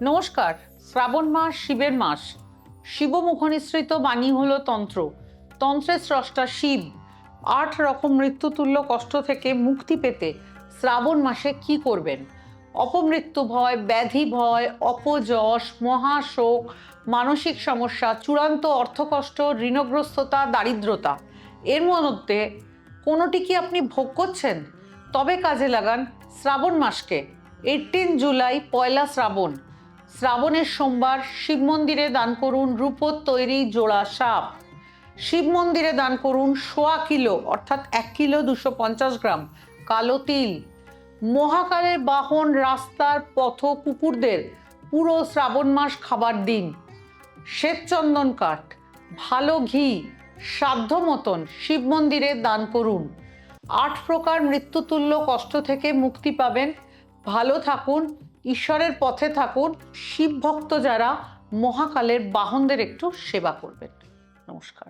নমস্কার। শ্রাবণ মাস শিবের মাস। শিবমুখ নিঃসৃত বাণী হলো তন্ত্র। তন্ত্রের স্রষ্টা শিব 8 রকম মৃত্যুতুল্য কষ্ট থেকে মুক্তি পেতে শ্রাবণ মাসে কি করবেন? অপমৃত্যু ভয়, ব্যাধি ভয়, অপযশ, মহাশোক, মানসিক সমস্যা, চূড়ান্ত অর্থকষ্ট, ঋণগ্রস্ততা, দারিদ্রতা, এর মধ্যে কোনোটি কি আপনি ভোগ করছেন? তবে কাজে লাগান শ্রাবণ মাসকে। 18 জুলাই পয়লা শ্রাবণ। শ্রাবণের সোমবার শিব মন্দিরে দান করুন রূপোর তৈরি জোড়া সাপ। শিব মন্দিরে দান করুন 1.25 কিলো অর্থাৎ 1 কিলো 250 গ্রাম কালো তিল। মহাকালের বাহন রাস্তার পথ কুকুরদের পুরো শ্রাবণ মাস খাবার দিন। শ্বেতচন্দন কাঠ, ভালো ঘি, সাধ্য মতন শিব মন্দিরে দান করুন। 8 প্রকার মৃত্যুতুল্য কষ্ট থেকে মুক্তি পাবেন। ভালো থাকুন, ঈশ্বরের পথে থাকুন। শিব ভক্ত যারা মহাকালের বাহনদের একটু সেবা করবেন। নমস্কার।